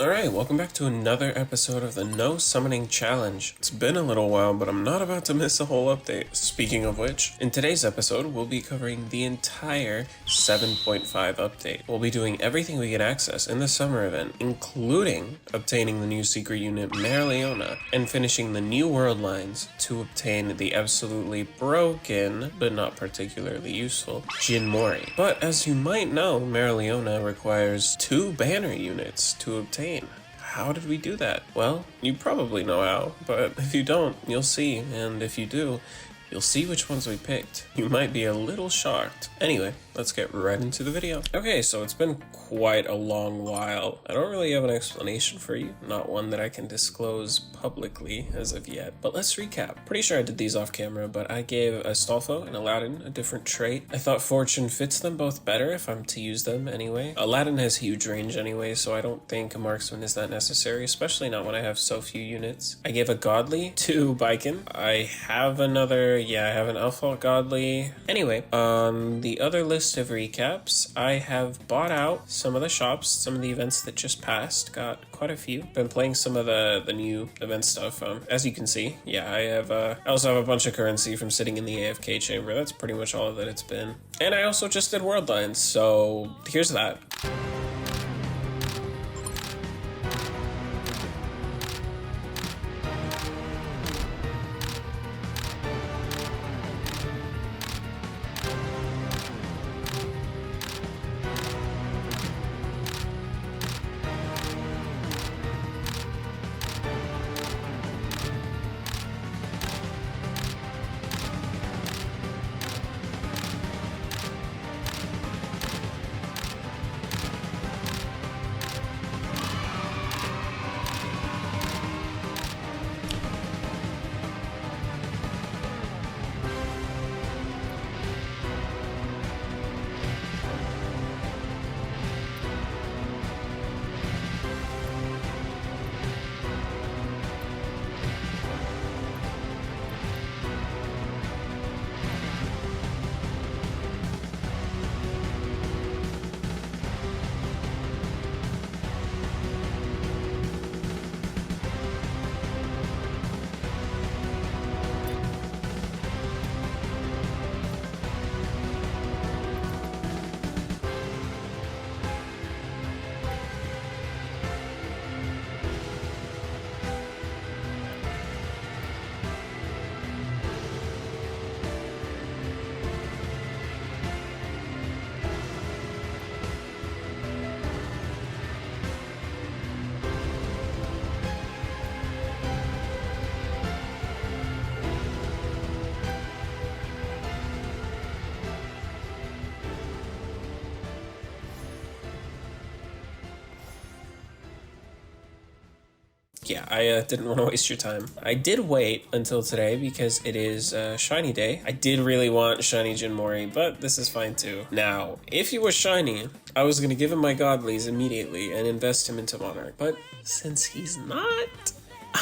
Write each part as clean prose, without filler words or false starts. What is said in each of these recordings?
Alright, welcome back to another episode of the No Summoning Challenge. It's been a little while, but I'm not about to miss a whole update. Speaking of which, in today's episode, we'll be covering the entire 7.5 update. We'll be doing everything we can access in the summer event, including obtaining the new secret unit Meroleona, and finishing the new world lines to obtain the absolutely broken, but not particularly useful, Jin Mori. But as you might know, Meroleona requires 2 banner units to obtain. How did we do that? Well, you probably know how, but if you don't, you'll see, and if you do, you'll see which ones we picked. You might be a little shocked. Anyway, let's get right into the video. Okay, so it's been quite a long while. I don't really have an explanation for you, not one that I can disclose publicly as of yet, but let's recap. Pretty sure I did these off camera, but I gave Astolfo and Aladdin a different trait. I thought Fortune fits them both better if I'm to use them anyway. Aladdin has huge range anyway, so I don't think a marksman is that necessary, especially not when I have so few units. I gave a Godly to Baiken. I have I have an Alpha Godly. Anyway, on the other list of recaps, I have bought out some of the shops, some of the events that just passed, got quite a few. Been playing some of the new event stuff. As you can see, I also have a bunch of currency from sitting in the AFK chamber. That's pretty much all that it's been. And I also just did world lines, so here's that. Yeah, I didn't want to waste your time. I did wait until today because it is shiny day. I did really want shiny Jin Mori, but this is fine too. Now, if he was shiny, I was going to give him my godlies immediately and invest him into Monarch. But since he's not,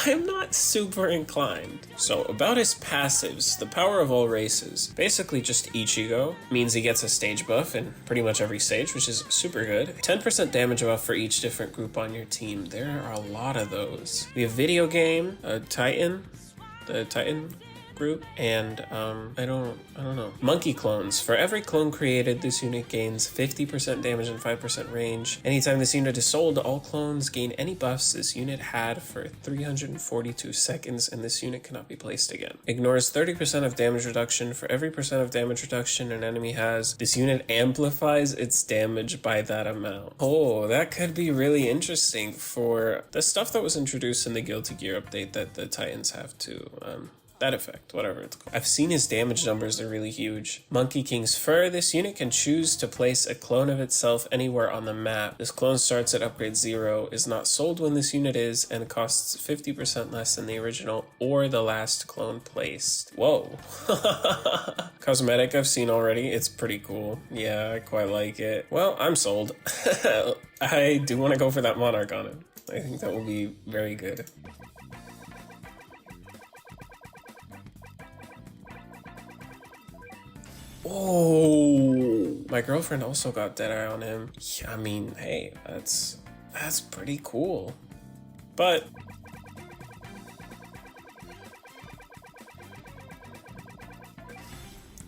I'm not super inclined. So about his passives, the power of all races, basically just Ichigo, means he gets a stage buff in pretty much every stage, which is super good. 10% damage buff for each different group on your team. There are a lot of those. We have video game, Titan, the Titan group, and I don't know. Monkey clones. For every clone created, this unit gains 50% damage and 5% range. Anytime this unit is sold, all clones gain any buffs this unit had for 342 seconds, and this unit cannot be placed again. Ignores 30% of damage reduction. For every percent of damage reduction an enemy has, this unit amplifies its damage by that amount. Oh, that could be really interesting for the stuff that was introduced in the Guilty Gear update that the Titans have to that effect, whatever it's called. I've seen his damage numbers, they're really huge. Monkey King's Fur. This unit can choose to place a clone of itself anywhere on the map. This clone starts at upgrade 0, is not sold when this unit is, and costs 50% less than the original or the last clone placed. Whoa. Cosmetic I've seen already, it's pretty cool. Yeah, I quite like it. Well, I'm sold. I do want to go for that Monarch on him. I think that will be very good. Oh, my girlfriend also got Deadeye on him. Yeah, I mean, hey, That's pretty cool. But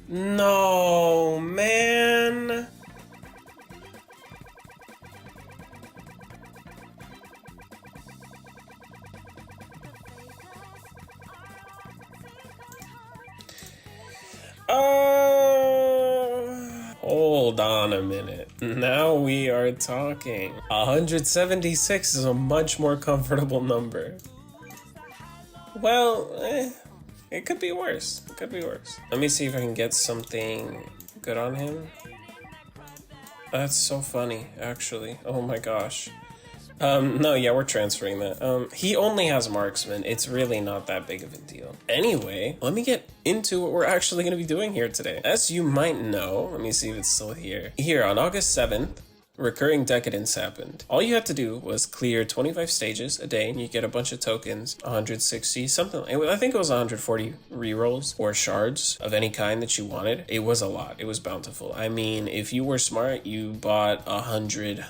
no, man. Hold on a minute. Now we are talking. 176 is a much more comfortable number. Well, it could be worse. It could be worse. Let me see if I can get something good on him. That's so funny, actually. Oh my gosh. No, yeah, we're transferring that. He only has marksman. It's really not that big of a deal. Anyway, let me get into what we're actually going to be doing here today. As you might know, let me see if it's still here. Here, on August 7th, recurring decadence happened. All you had to do was clear 25 stages a day and you get a bunch of tokens, 160, something. I think it was 140 rerolls or shards of any kind that you wanted. It was a lot. It was bountiful. I mean, if you were smart, you bought 100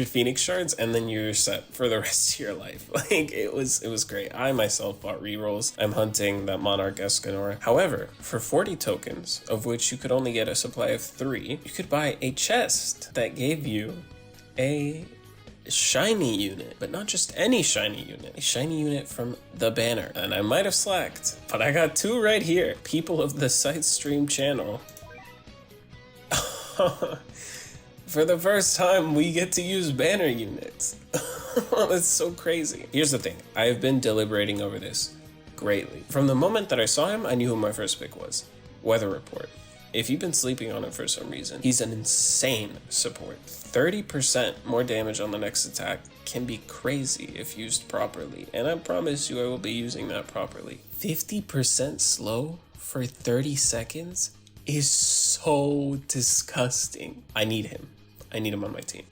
Phoenix shards and then you're set for the rest of your life. Like, it was great. I myself bought rerolls. I'm hunting that Monarch Escanor. However, for 40 tokens, of which you could only get a supply of 3, you could buy a chest that gave you a shiny unit, but not just any shiny unit, a shiny unit from the banner. And I might have slacked, but I got 2 right here. People of the sitestream channel. For the first time, we get to use banner units. That's so crazy. Here's the thing. I have been deliberating over this greatly. From the moment that I saw him, I knew who my first pick was. Weather Report. If you've been sleeping on him for some reason, he's an insane support. 30% more damage on the next attack can be crazy if used properly, and I promise you I will be using that properly. 50% slow for 30 seconds is so disgusting. I need him. I need him on my team.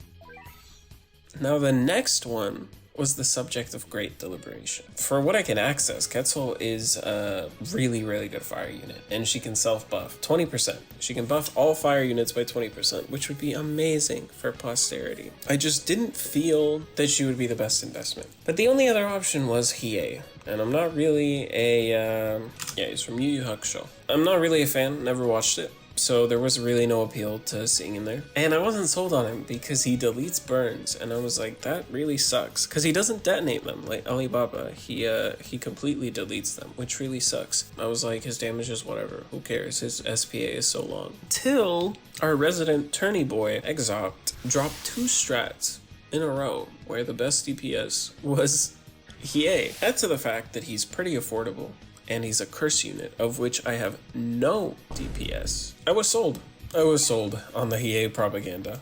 Now the next one was the subject of great deliberation. For what I can access, Quetzal is a really, really good fire unit, and she can self-buff 20%. She can buff all fire units by 20%, which would be amazing for posterity. I just didn't feel that she would be the best investment. But the only other option was Hiei, and I'm not really a, yeah, he's from Yu Yu Hakusho. I'm not really a fan, never watched it. So there was really no appeal to seeing him there. And I wasn't sold on him because he deletes burns. And I was like, that really sucks. Because he doesn't detonate them like Alibaba. He completely deletes them, which really sucks. I was like, his damage is whatever. Who cares? His SPA is so long. Till our resident tourney boy, Exoct, dropped 2 strats in a row where the best DPS was Hiei. Add to the fact that he's pretty affordable. And he's a curse unit, of which I have no DPS. I was sold on the Hiei propaganda.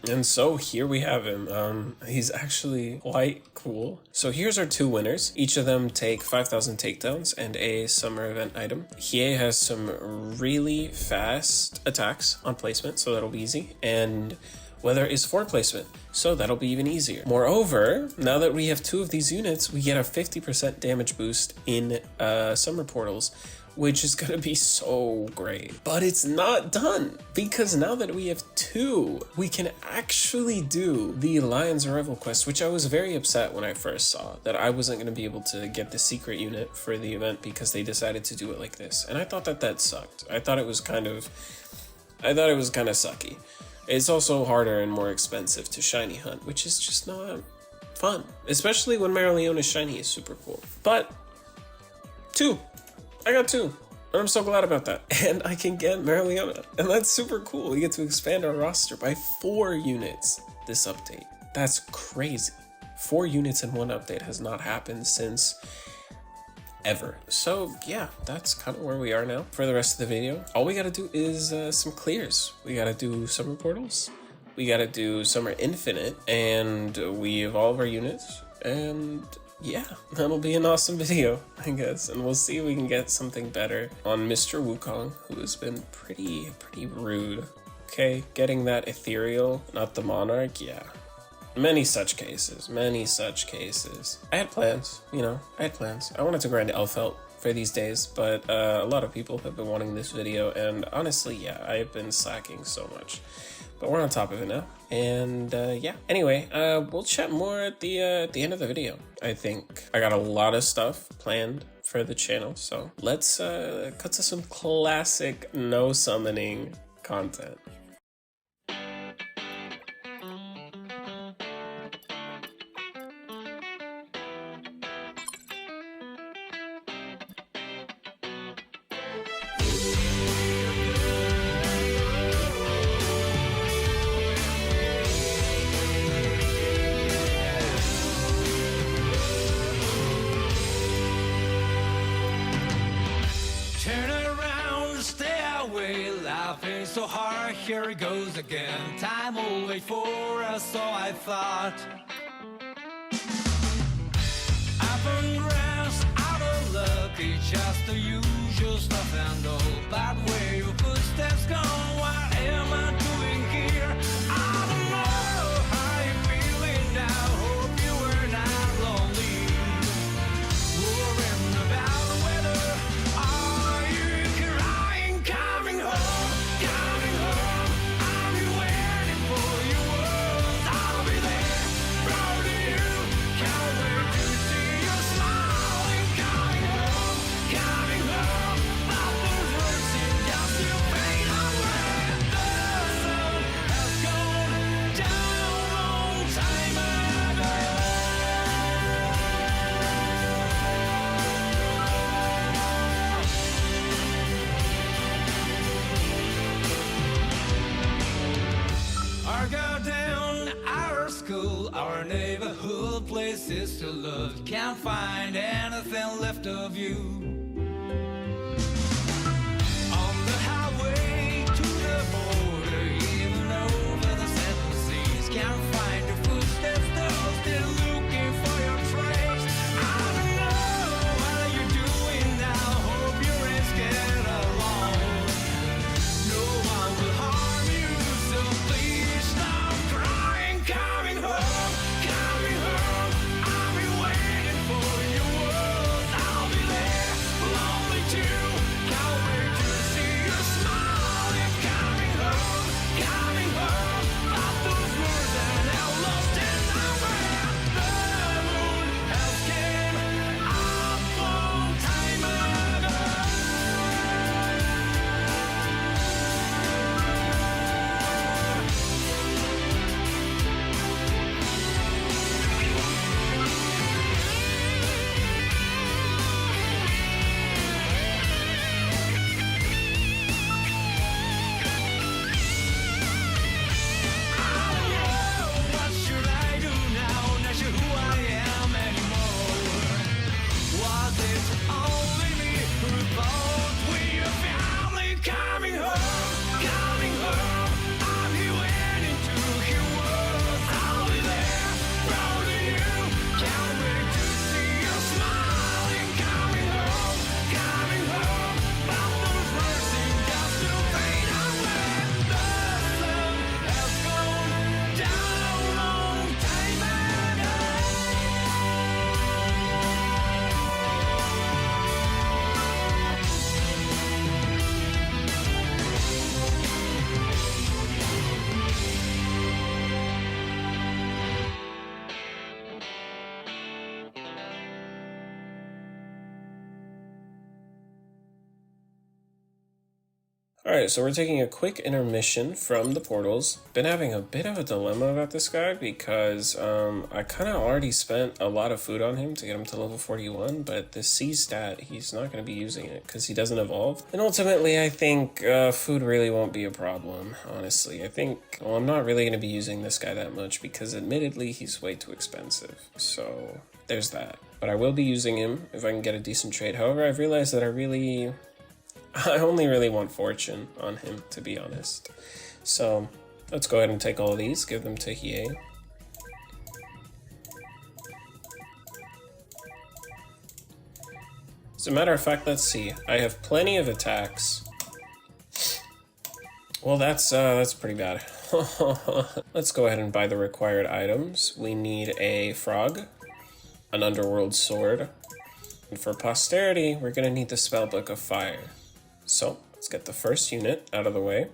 And so here we have him. He's actually quite cool. So here's our 2 winners. Each of them take 5,000 takedowns and a summer event item. Hiei has some really fast attacks on placement, so that'll be easy. And Weather is 4 placement, so that'll be even easier. Moreover, now that we have 2 of these units, we get a 50% damage boost in summer portals, which is gonna be so great. But it's not done, because now that we have 2, we can actually do the Lion's Arrival quest, which I was very upset when I first saw, that I wasn't gonna be able to get the secret unit for the event because they decided to do it like this. And I thought that sucked. I thought it was kind of sucky. It's also harder and more expensive to shiny hunt, which is just not fun. Especially when Meroleona's shiny is super cool. But 2. I got 2. And I'm so glad about that. And I can get Meroleona. And that's super cool. We get to expand our roster by 4 units this update. That's crazy. 4 units in one update has not happened since ever. So yeah, that's kind of where we are now for the rest of the video. All we gotta do is some clears. We gotta do summer portals, we gotta do summer infinite, and we evolve our units, and yeah, that'll be an awesome video, I guess. And we'll see if we can get something better on Mr. Wukong, who has been pretty rude. Okay, getting that ethereal, not the monarch, yeah. Many such cases. I had plans, I wanted to grind Elfelt for these days, but a lot of people have been wanting this video, and honestly, yeah, I have been slacking so much. but we're on top of it now. And yeah, anyway, we'll chat more at the end of the video. I think I got a lot of stuff planned for the channel, so let's cut to some classic no summoning content. Laughing so hard, here it goes again. Time will wait for us, so I thought. Up and rest, out of luck, it's just the usual stuff and all. But where your footsteps go, what am I doing here? I don't know how you're feeling now. Hope you were not lonely. Worrying about the weather. Are you crying, coming home? Our neighborhood places to love. Can't find anything left of you. On the highway to the border, even over the seven seas. Can't find your footsteps, though, still looking for your trace. I don't know what you're doing now. Hope you ain't scared alone. No one will harm you, so please stop crying, coming home. Alright, so we're taking a quick intermission from the portals. Been having a bit of a dilemma about this guy because I kind of already spent a lot of food on him to get him to level 41, but this C stat, he's not going to be using it because he doesn't evolve. And ultimately, I think food really won't be a problem, honestly. I think, well, I'm not really going to be using this guy that much because admittedly, he's way too expensive. So there's that. But I will be using him if I can get a decent trade. However, I've realized that I only really want fortune on him, to be honest. So let's go ahead and take all of these, give them to Hiei. As a matter of fact, let's see. I have plenty of attacks. Well, that's pretty bad. Let's go ahead and buy the required items. We need a frog, an underworld sword, and for posterity, we're gonna need the spellbook of fire. So let's get the first unit out of the way.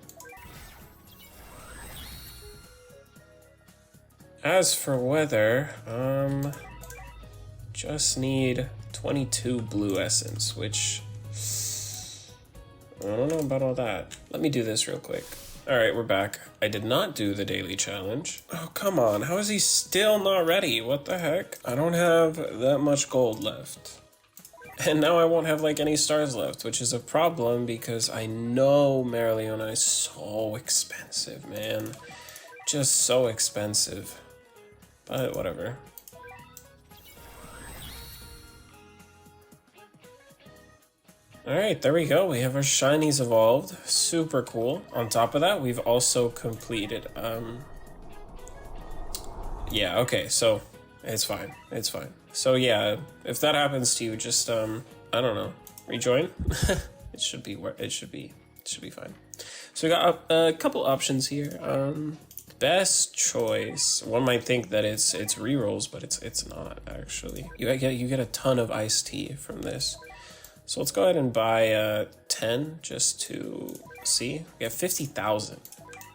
As for weather, just need 22 blue essence, which I don't know about all that. Let me do this real quick. All right, we're back. I did not do the daily challenge. Oh, come on. How is he still not ready? What the heck? I don't have that much gold left. And now I won't have like any stars left, which is a problem because I know Meroleona is so expensive, man. Just so expensive. But whatever. Alright, there we go. We have our shinies evolved. Super cool. On top of that, we've also completed, yeah, okay, so it's fine. It's fine. So yeah, if that happens to you, just, I don't know, rejoin? It should be fine. So we got a couple options here. Best choice. One might think that it's rerolls, but it's not actually. You get a ton of iced tea from this. So let's go ahead and buy 10 just to see. We have 50,000,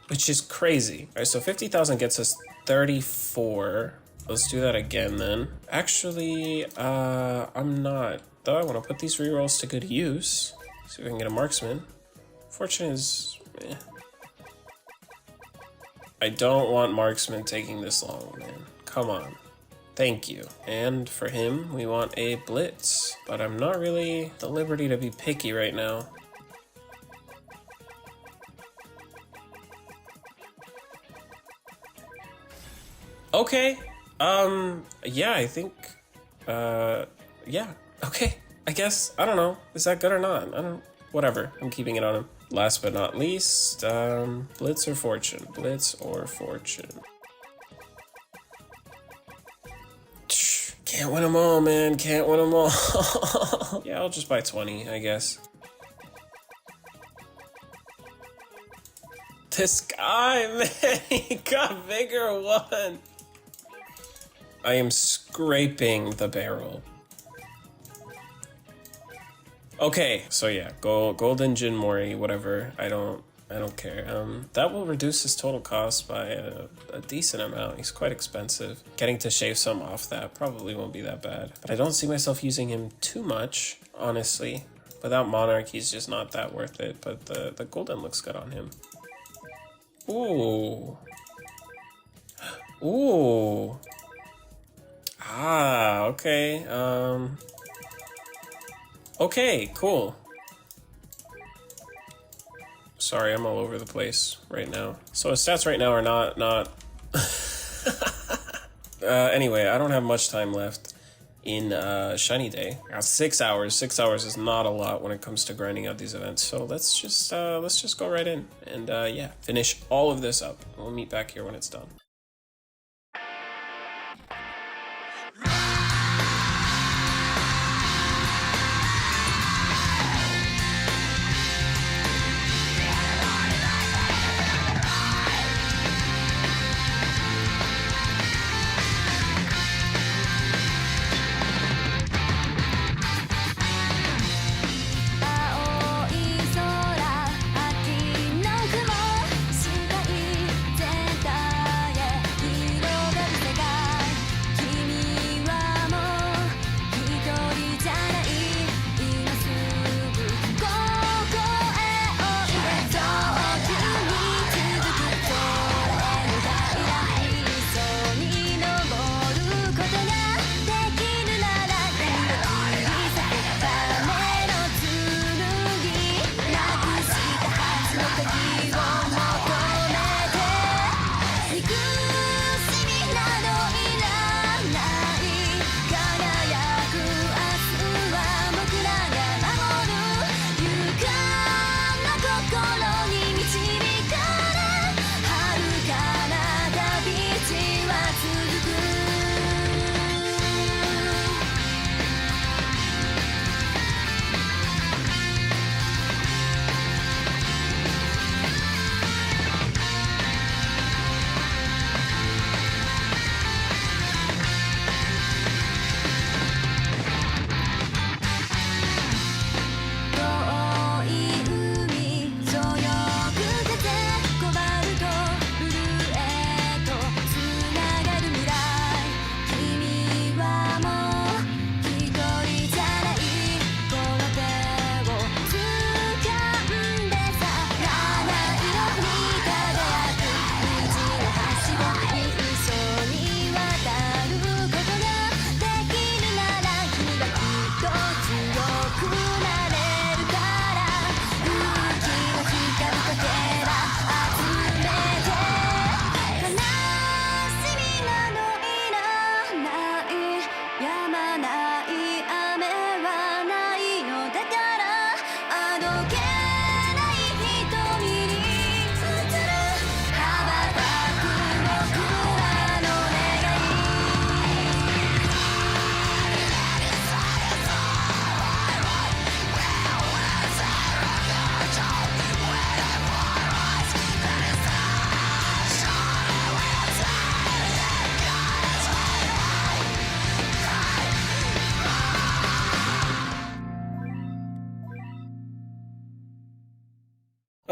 which is crazy. All right, so 50,000 gets us 34. Let's do that again then. Actually, I'm not. Though I want to put these rerolls to good use. See if we can get a marksman. Fortune is... eh. I don't want marksman taking this long, man. Come on. Thank you. And for him, we want a blitz. But I'm not really at the liberty to be picky right now. Okay. Yeah, I think... yeah. Okay. I guess. I don't know. Is that good or not? I don't... Whatever. I'm keeping it on him. Last but not least, blitz or fortune? Blitz or fortune? Can't win them all, man. Can't win them all. Yeah, I'll just buy 20, I guess. This guy, man, he got bigger one. I am scraping the barrel. Okay, so yeah, golden Jin Mori, whatever. I don't care. That will reduce his total cost by a decent amount. He's quite expensive. Getting to shave some off that probably won't be that bad. But I don't see myself using him too much, honestly. Without Monarch, he's just not that worth it. But the golden looks good on him. Ooh. Ooh. Ah, okay. Okay, cool. Sorry, I'm all over the place right now. So his stats right now are not... Anyway, I don't have much time left in Shiny Day. I got 6 hours. 6 hours is not a lot when it comes to grinding out these events. So let's just go right in and yeah, finish all of this up. We'll meet back here when it's done.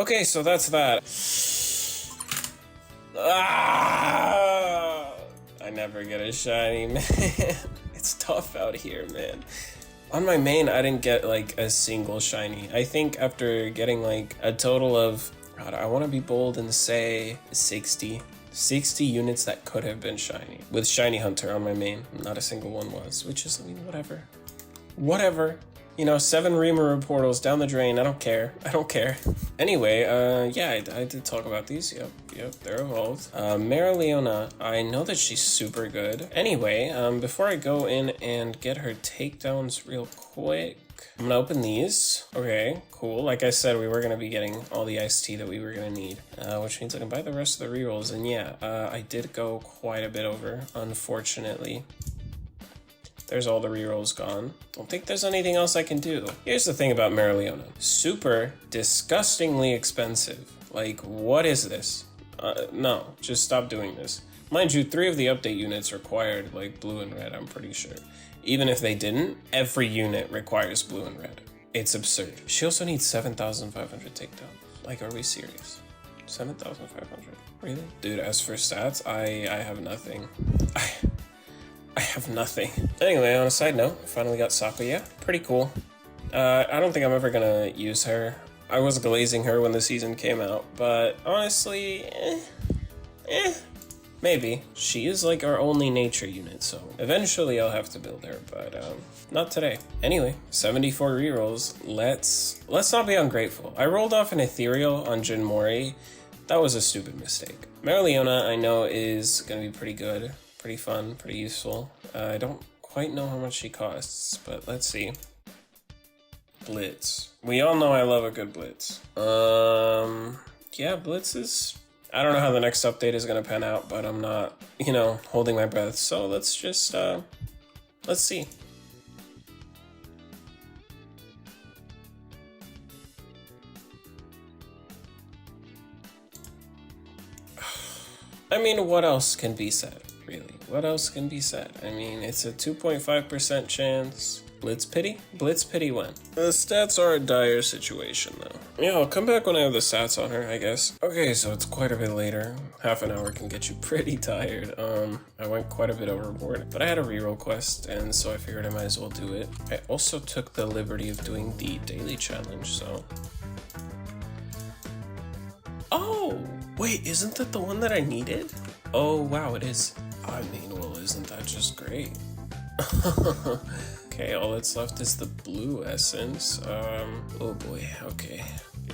Okay, so that's that. Ah, I never get a shiny, man. It's tough out here, man. On my main, I didn't get like a single shiny. I think after getting like a total of, God, I want to be bold and say 60 units that could have been shiny. With Shiny Hunter on my main, not a single one was, which is, I mean, whatever. Whatever. You know, 7 Reamer portals down the drain. I don't care. I don't care. Anyway, yeah, I did talk about these. Yep, they're evolved. Meroleona, I know that she's super good. Anyway, before I go in and get her takedowns real quick, I'm gonna open these. Okay, cool. Like I said, we were gonna be getting all the iced tea that we were gonna need, which means I can buy the rest of the rerolls. And yeah, I did go quite a bit over, unfortunately. There's all the rerolls gone. Don't think there's anything else I can do. Here's the thing about Meroleona. Super disgustingly expensive. Like, what is this? No, just stop doing this. Mind you, 3 of the update units required like blue and red, I'm pretty sure. Even if they didn't, every unit requires blue and red. It's absurd. She also needs 7,500 takedown. Like, are we serious? 7,500? Really? Dude, as for stats, I have nothing. I have nothing. Anyway, on a side note, I finally got Sakuya. Pretty cool. I don't think I'm ever gonna use her. I was glazing her when the season came out, but honestly, maybe. She is like our only nature unit, so eventually I'll have to build her, but not today. Anyway, 74 rerolls. Let's not be ungrateful. I rolled off an ethereal on Jin Mori. That was a stupid mistake. Meroleona, I know, is gonna be pretty good. Pretty fun, pretty useful. I don't quite know how much she costs, but let's see. Blitz. We all know I love a good Blitz. Yeah, Blitz is... I don't know how the next update is gonna pan out, but I'm not, you know, holding my breath. So let's just, let's see. I mean, what else can be said? Really, what else can be said? I mean, it's a 2.5% chance. Blitz pity? Blitz pity when? The stats are a dire situation though. Yeah, I'll come back when I have the stats on her, I guess. Okay, so it's quite a bit later. Half an hour can get you pretty tired. I went quite a bit overboard, but I had a reroll quest, and so I figured I might as well do it. I also took the liberty of doing the daily challenge, so... Oh! Wait, isn't that the one that I needed? Oh, wow, it is. I mean, well, isn't that just great? Okay, all that's left is the blue essence. Oh boy, okay.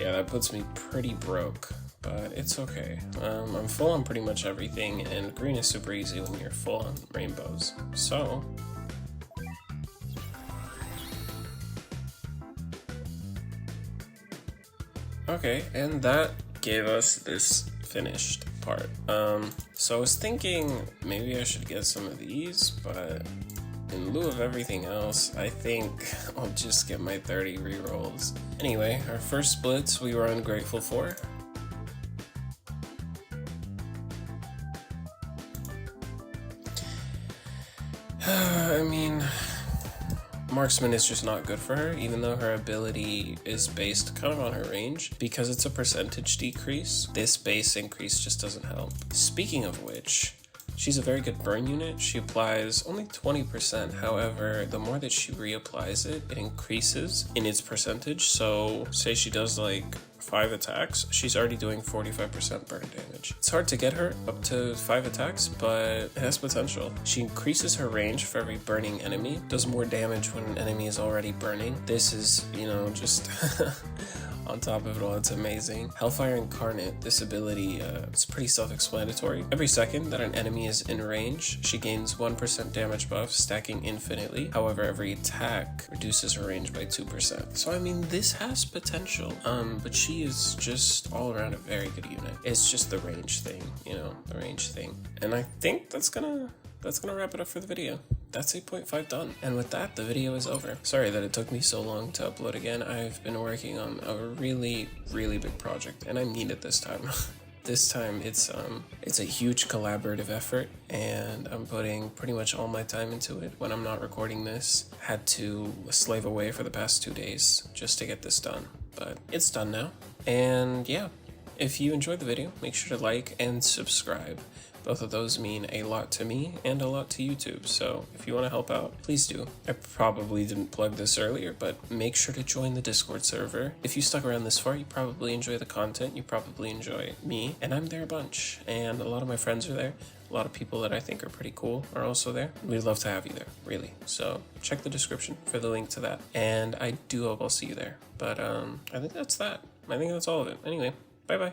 Yeah, that puts me pretty broke, but it's okay. I'm full on pretty much everything, and green is super easy when you're full on rainbows. So... okay, and that gave us this finished part. So I was thinking maybe I should get some of these, but in lieu of everything else, I think I'll just get my 30 rerolls. Anyway, our first splits we were ungrateful for. I mean, Marksman is just not good for her, even though her ability is based kind of on her range. Because it's a percentage decrease, this base increase just doesn't help. Speaking of which, she's a very good burn unit. She applies only 20%. However, the more that she reapplies it, it increases in its percentage. So say she does like 5 attacks, she's already doing 45% burn damage. It's hard to get her up to 5 attacks, but it has potential. She increases her range for every burning enemy, does more damage when an enemy is already burning. This is, you know, just on top of it all, it's amazing. Hellfire Incarnate, this ability is pretty self-explanatory. Every second that an enemy is in range, she gains 1% damage buff, stacking infinitely. However, every attack reduces her range by 2%. So I mean, this has potential, but she is just all around a very good unit. It's just the range thing, you know, the range thing. And I think that's gonna wrap it up for the video. That's 8.5 done. And with that, the video is over. Sorry that it took me so long to upload again. I've been working on a really, really big project, and I mean it this time. This time it's a huge collaborative effort, and I'm putting pretty much all my time into it. When I'm not recording this, had to slave away for the past 2 days just to get this done. But it's done now, And yeah, if you enjoyed the video, make sure to like and subscribe. Both of those mean a lot to me and a lot to YouTube, so if you want to help out, please do. I probably didn't plug this earlier, but make sure to join the Discord server. If you stuck around this far, you probably enjoy the content, you probably enjoy me, and I'm there a bunch, and a lot of my friends are there. A lot of people that I think are pretty cool are also there. We'd love to have you there, really. So check the description for the link to that, and I do hope I'll see you there. But I think that's that. I think that's all of it. Anyway, bye-bye.